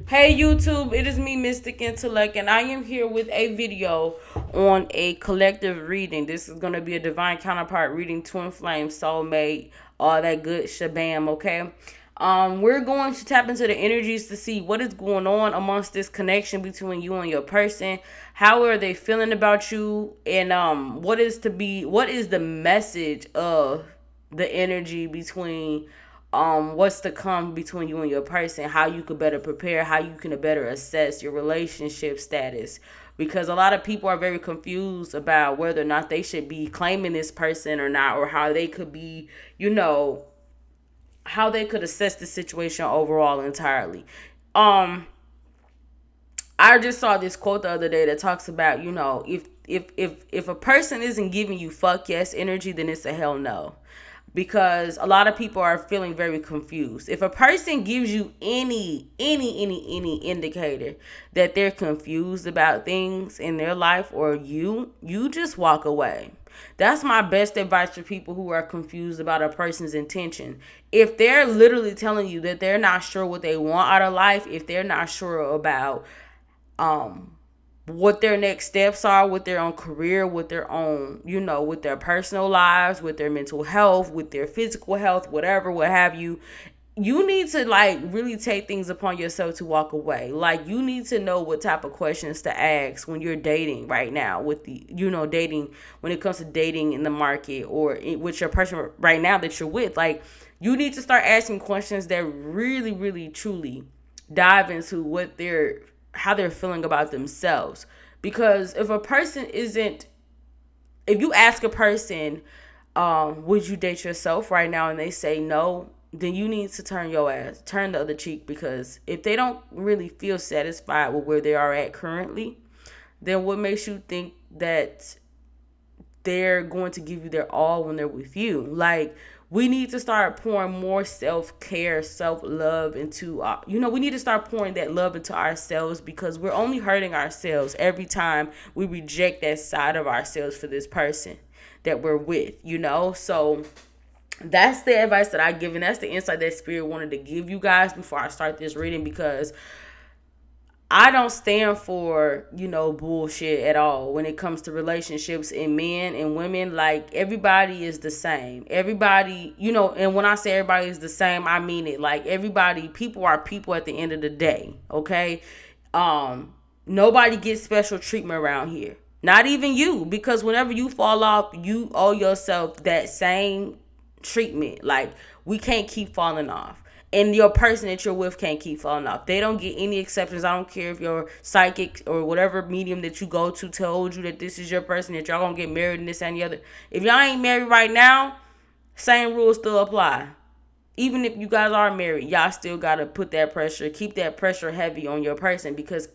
Hey YouTube, it is me, Mystic Intellect, and I am here with a video on a collective reading. This is going to be a divine counterpart reading, twin flame, soulmate, all that good shabam, okay? We're going to tap into the energies to see what is going on amongst this connection between you and your person. How are they feeling about you? And what is the message of the energy between what's to come between you and your person, how you could better prepare, how you can better assess your relationship status, because a lot of people are very confused about whether or not they should be claiming this person or not, or how they could be, how they could assess the situation overall entirely. um I just saw this quote the other day that talks about, if a person isn't giving you fuck yes energy, then it's a hell no. Because a lot of people are feeling very confused. If a person gives you any indicator that they're confused about things in their life, or you just walk away. That's my best advice for people who are confused about a person's intention. If they're literally telling you that they're not sure what they want out of life, if they're not sure about um what their next steps are with their own career, with their own, with their personal lives, with their mental health, with their physical health, whatever, what have you. You need to like really take things upon yourself to walk away. Like, you need to know what type of questions to ask when you're dating right now, with the, dating, when it comes to dating in the market, or with your person right now that you're with. Like, you need to start asking questions that really, really, truly dive into how they're feeling about themselves. Because if you ask a person, would you date yourself right now, and they say no, then you need to turn the other cheek. Because if they don't really feel satisfied with where they are at currently, then what makes you think that they're going to give you their all when they're with you? Like, we need to start pouring more self-care, self-love into we need to start pouring that love into ourselves, because we're only hurting ourselves every time we reject that side of ourselves for this person that we're with. So that's the advice that I give, and that's the insight that Spirit wanted to give you guys before I start this reading. Because I don't stand for, bullshit at all when it comes to relationships and men and women. Like, everybody is the same. Everybody, and when I say everybody is the same, I mean it. Like, people are people at the end of the day, okay? Nobody gets special treatment around here. Not even you, because whenever you fall off, you owe yourself that same treatment. Like, we can't keep falling off. And your person that you're with can't keep falling off. They don't get any exceptions. I don't care if your psychic or whatever medium that you go to told you that this is your person, that y'all gonna get married and this and the other. If y'all ain't married right now, same rules still apply. Even if you guys are married, y'all still gotta keep that pressure heavy on your person. Because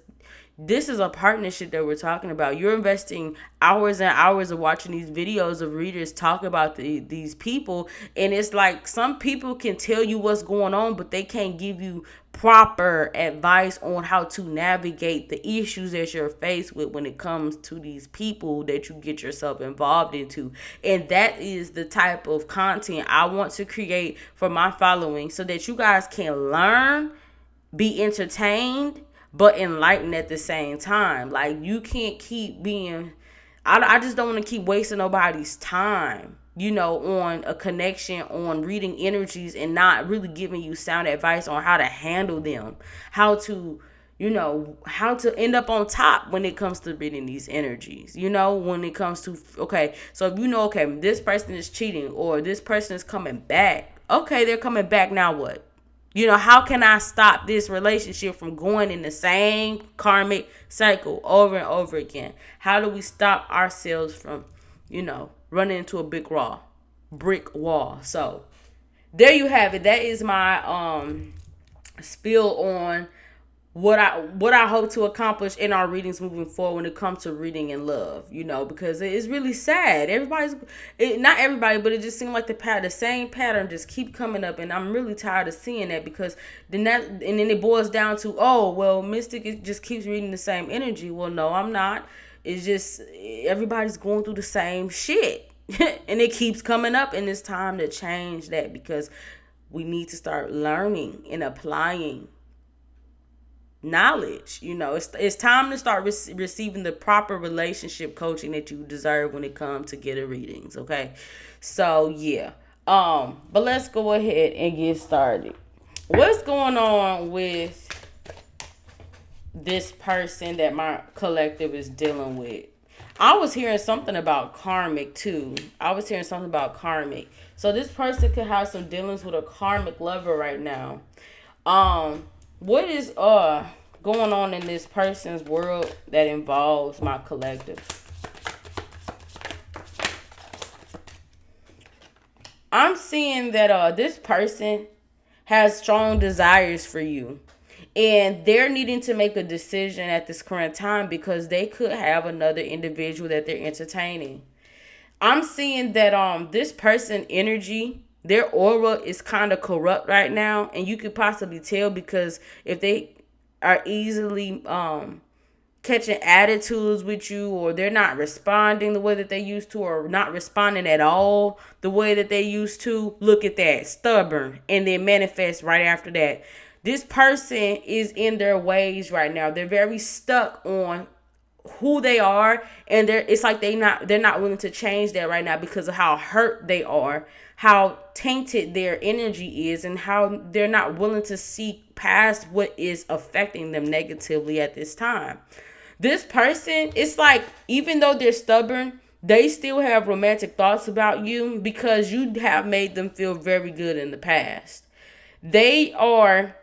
this is a partnership that we're talking about. You're investing hours and hours of watching these videos of readers talk about these people. And it's like, some people can tell you what's going on, but they can't give you proper advice on how to navigate the issues that you're faced with when it comes to these people that you get yourself involved into. And that is the type of content I want to create for my following, so that you guys can learn, be entertained, but enlightened at the same time. Like, you can't keep being, I just don't want to keep wasting nobody's time, on a connection, on reading energies, and not really giving you sound advice on how to handle them, how to end up on top when it comes to reading these energies, when it comes to, okay, so if okay, this person is cheating, or this person is coming back. Okay, they're coming back, now what? How can I stop this relationship from going in the same karmic cycle over and over again? How do we stop ourselves from, running into a brick wall? So there you have it. That is my spiel on what I hope to accomplish in our readings moving forward when it comes to reading and love, because it's really sad. Not everybody, but it just seems like the same pattern just keep coming up, and I'm really tired of seeing that. Because then it boils down to, oh well, Mystic, it just keeps reading the same energy. Well, no, I'm not. It's just everybody's going through the same shit, and it keeps coming up, and it's time to change that, because we need to start learning and applying knowledge. It's time to start receiving the proper relationship coaching that you deserve when it comes to getting readings. Okay, so yeah. But let's go ahead and get started. What's going on with this person that my collective is dealing with? I was hearing something about karmic too. So this person could have some dealings with a karmic lover right now. What is going on in this person's world that involves my collective? I'm seeing that this person has strong desires for you. And they're needing to make a decision at this current time because they could have another individual that they're entertaining. I'm seeing that this person energy, their aura is kind of corrupt right now, and you could possibly tell because if they are easily catching attitudes with you, or they're not responding the way that they used to, or not responding at all the way that they used to, look at that, stubborn, and then manifest right after that. This person is in their ways right now. They're very stuck on who they are, and it's like they're not willing to change that right now because of how hurt they are, how tainted their energy is, and how they're not willing to see past what is affecting them negatively at this time. This person, it's like, even though they're stubborn, they still have romantic thoughts about you because you have made them feel very good in the past. They are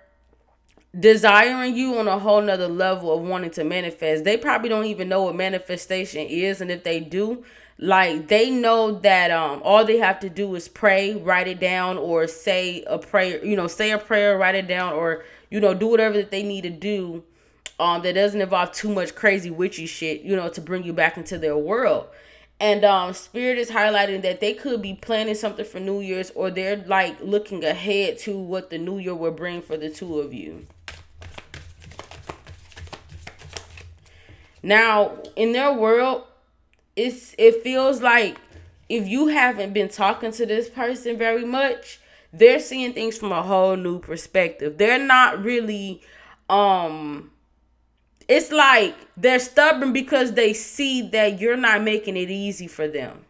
desiring you on a whole nother level of wanting to manifest. They probably don't even know what manifestation is, and if they do, like, they know that all they have to do is pray, write it down, or say a prayer, say a prayer, write it down, or do whatever that they need to do that doesn't involve too much crazy witchy shit, to bring you back into their world. And Spirit is highlighting that they could be planning something for New Year's, or they're like looking ahead to what the new year will bring for the two of you. Now, in their world, it feels like if you haven't been talking to this person very much, they're seeing things from a whole new perspective. They're not really, it's like they're stubborn because they see that you're not making it easy for them.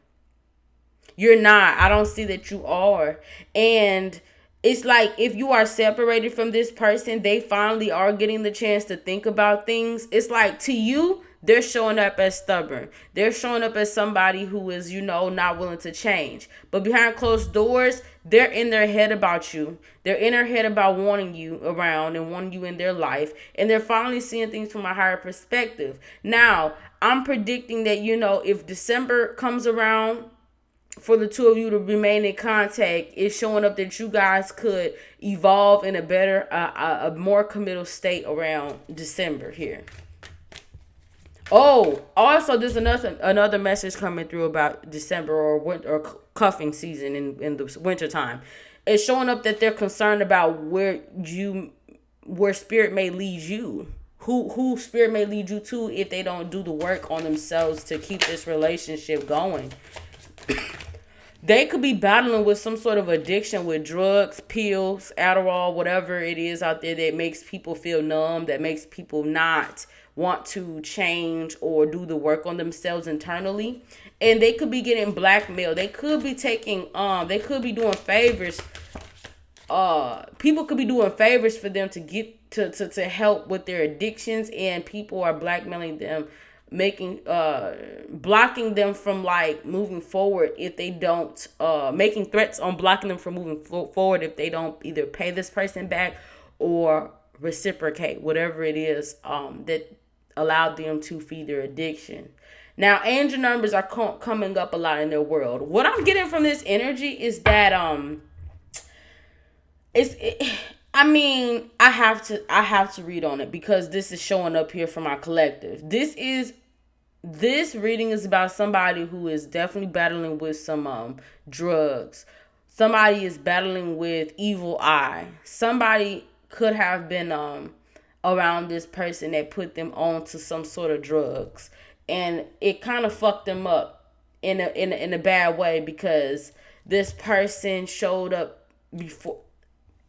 You're not. I don't see that you are. And it's like if you are separated from this person, they finally are getting the chance to think about things. It's like, to you, they're showing up as stubborn. They're showing up as somebody who is, not willing to change. But behind closed doors, they're in their head about you. They're in their head about wanting you around and wanting you in their life. And they're finally seeing things from a higher perspective. Now, I'm predicting that, if December comes around, for the two of you to remain in contact, is showing up that you guys could evolve in a better, a more committal state around December here. Oh, also there's another message coming through about December or winter or cuffing season in the winter time. It's showing up that they're concerned about where Spirit may lead you. Who Spirit may lead you to if they don't do the work on themselves to keep this relationship going. They could be battling with some sort of addiction with drugs, pills, Adderall, whatever it is out there that makes people feel numb, that makes people not want to change or do the work on themselves internally. And they could be getting blackmailed. They could be they could be doing favors. People could be doing favors for them to get to help with their addictions, and people are blackmailing them, blocking them from like moving forward if they don't, making threats on blocking them from moving forward if they don't either pay this person back or reciprocate whatever it is that allowed them to feed their addiction. Now, angel numbers are coming up a lot in their world. What I'm getting from this energy is that I have to read on it because this is showing up here for my collective. This reading is about somebody who is definitely battling with some drugs. Somebody is battling with evil eye. Somebody could have been around this person that put them on to some sort of drugs, and it kind of fucked them up in a bad way because this person showed up before.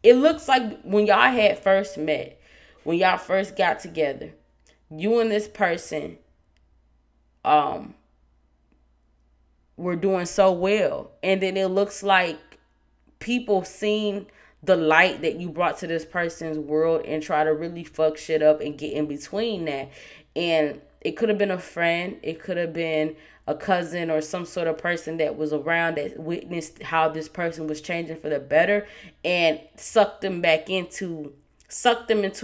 It looks like when y'all had first met, when y'all first got together, you and this person um were doing so well, and then it looks like people seen the light that you brought to this person's world and try to really fuck shit up and get in between that. And it could have been a friend, it could have been a cousin or some sort of person that was around that witnessed how this person was changing for the better and sucked them into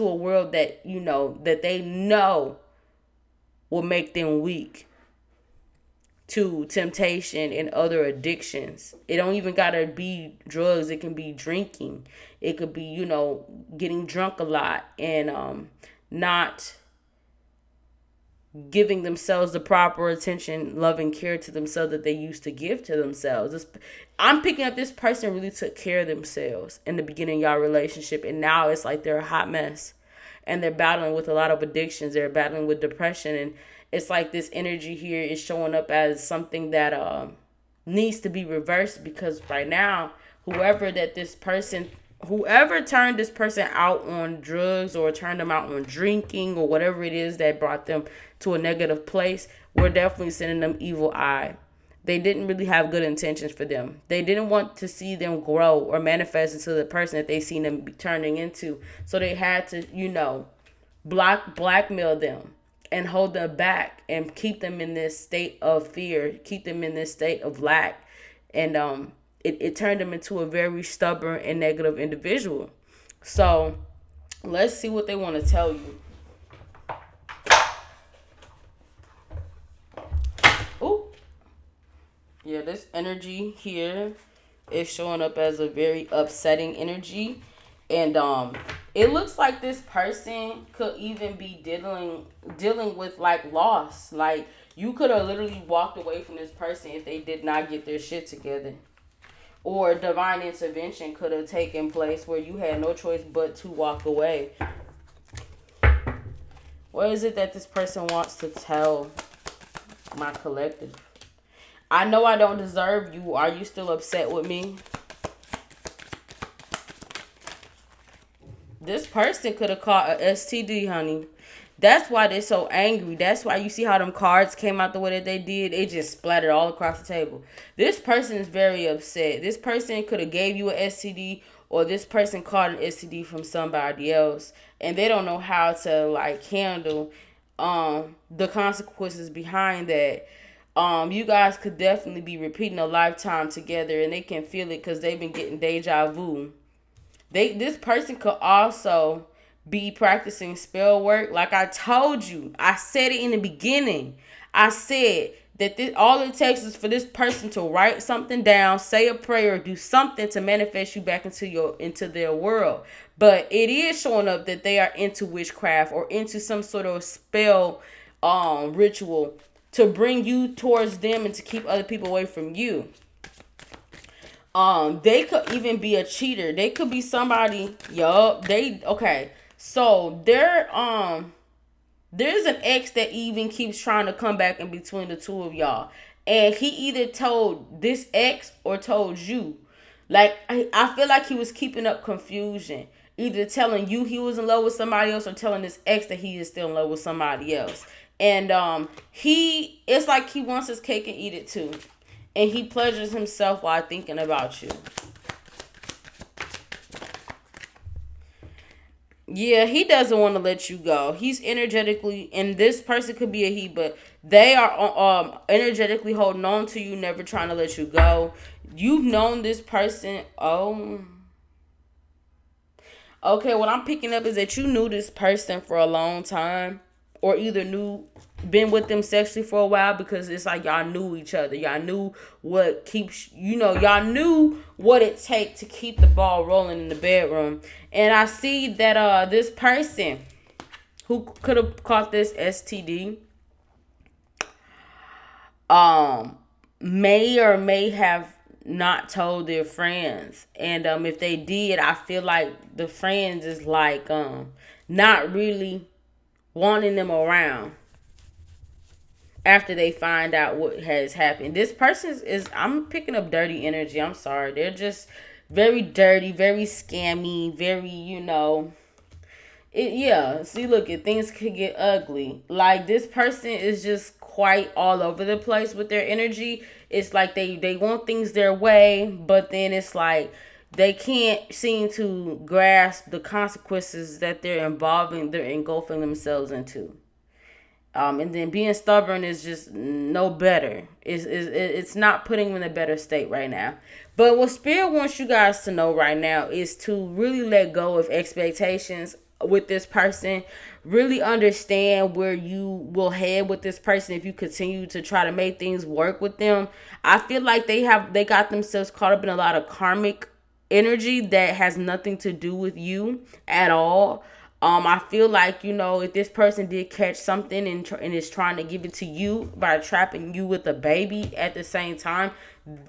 a world that that they know will make them weak to temptation and other addictions. It don't even gotta be drugs. It can be drinking. It could be, getting drunk a lot and not giving themselves the proper attention, love, and care to themselves that they used to give to themselves. I'm picking up this person really took care of themselves in the beginning of y'all relationship, and now it's like they're a hot mess. And they're battling with a lot of addictions. They're battling with depression, and it's like this energy here is showing up as something that needs to be reversed, because right now, whoever turned this person out on drugs or turned them out on drinking or whatever it is that brought them to a negative place, we're definitely sending them evil eye. They didn't really have good intentions for them. They didn't want to see them grow or manifest into the person that they seen them be turning into. So they had to, blackmail them and hold them back and keep them in this state of fear, keep them in this state of lack. And it turned them into a very stubborn and negative individual. So let's see what they want to tell you. Ooh. Yeah, this energy here is showing up as a very upsetting energy. And it looks like this person could even be dealing with like loss. Like you could have literally walked away from this person if they did not get their shit together. Or divine intervention could have taken place where you had no choice but to walk away. What is it that this person wants to tell my collective? I know I don't deserve you. Are you still upset with me? This person could have caught a STD, honey. That's why they're so angry. That's why you see how them cards came out the way that they did. It just splattered all across the table. This person is very upset. This person could have gave you an STD, or this person caught an STD from somebody else, and they don't know how to like handle the consequences behind that. You guys could definitely be repeating a lifetime together, and they can feel it because they've been getting deja vu. This person could also be practicing spell work. Like I told you, I said it in the beginning. I said that all it takes is for this person to write something down, say a prayer, do something to manifest you back into their world. But it is showing up that they are into witchcraft or into some sort of spell ritual to bring you towards them and to keep other people away from you. They could even be a cheater. They could be somebody. Okay. So there's an ex that even keeps trying to come back in between the two of y'all, and he either told this ex or told you. Like I feel like he was keeping up confusion, either telling you he was in love with somebody else or telling this ex that he is still in love with somebody else. And it's like he wants his cake and eat it too. And he pleasures himself while thinking about you. Yeah, he doesn't want to let you go. He's energetically, and this person could be a he, but they are energetically holding on to you, never trying to let you go. You've known this person. Oh. Okay, what I'm picking up is that you knew this person for a long time, or either been with them sexually for a while, because it's like y'all knew each other. Y'all knew what keeps, y'all knew what it takes to keep the ball rolling in the bedroom. And I see that this person who could have caught this STD may or may have not told their friends. And if they did, I feel like the friends is like not really wanting them around after they find out what has happened. This person I'm picking up dirty energy. I'm sorry. They're just very dirty, very scammy, very, Yeah, see, look, it things could get ugly. Like, this person is just quite all over the place with their energy. It's like they want things their way, but then it's like they can't seem to grasp the consequences that they're engulfing themselves into. And then being stubborn is just no better. It's not putting them in a better state right now. But what Spirit wants you guys to know right now is to really let go of expectations with this person. Really understand where you will head with this person if you continue to try to make things work with them. I feel like they got themselves caught up in a lot of karmic energy that has nothing to do with you at all. I feel like, if this person did catch something and is trying to give it to you by trapping you with a baby at the same time,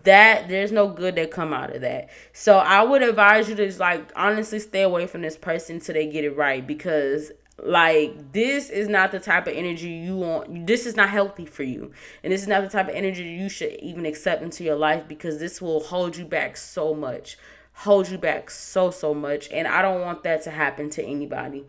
that there's no good that come out of that. So I would advise you to like honestly stay away from this person until they get it right, because like this is not the type of energy you want. This is not healthy for you, and this is not the type of energy you should even accept into your life, because this will hold you back so much, so much. And I don't want that to happen to anybody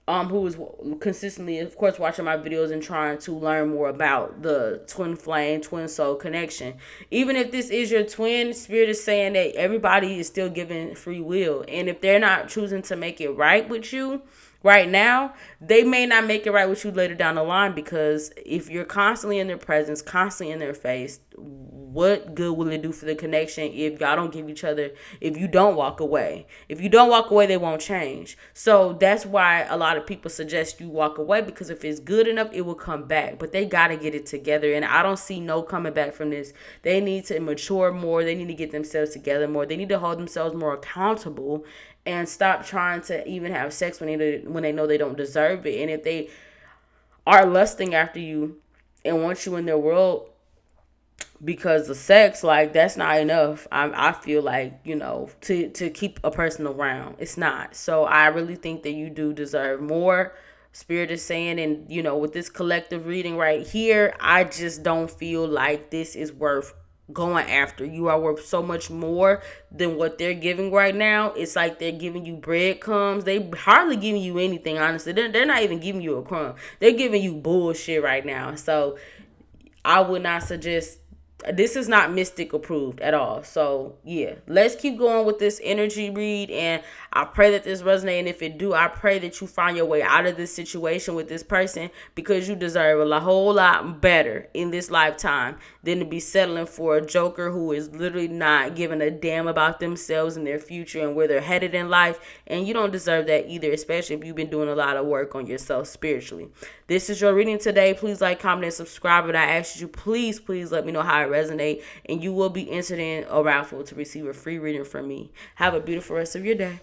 who is consistently, of course, watching my videos and trying to learn more about the twin flame, twin soul connection. Even if this is your twin, Spirit is saying that everybody is still given free will. And if they're not choosing to make it right with you right now, they may not make it right with you later down the line, because if you're constantly in their presence, constantly in their face, what good will it do for the connection if y'all don't give each other, if you don't walk away? If you don't walk away, they won't change. So that's why a lot of people suggest you walk away, because if it's good enough, it will come back. But they got to get it together, and I don't see no coming back from this. They need to mature more. They need to get themselves together more. They need to hold themselves more accountable and stop trying to even have sex when they know they don't deserve it. And if they are lusting after you and want you in their world because of sex, like that's not enough. I feel like, to keep a person around, it's not. So I really think that you do deserve more. Spirit is saying, and with this collective reading right here, I just don't feel like this is worth going after. You are worth so much more than what they're giving right now. It's like they're giving you breadcrumbs. They hardly giving you anything, honestly. They're not even giving you a crumb. They're giving you bullshit right now. So I would not suggest. This is not mystic approved at all. So yeah, let's keep going with this energy read, and I pray that this resonates. And if it do, I pray that you find your way out of this situation with this person, because you deserve a whole lot better in this lifetime than to be settling for a joker who is literally not giving a damn about themselves and their future and where they're headed in life. And you don't deserve that either, especially if you've been doing a lot of work on yourself spiritually. This is your reading today. Please like, comment, and subscribe. And I ask you, please let me know how it resonate, and you will be entered in a raffle to receive a free reading from me. Have a beautiful rest of your day.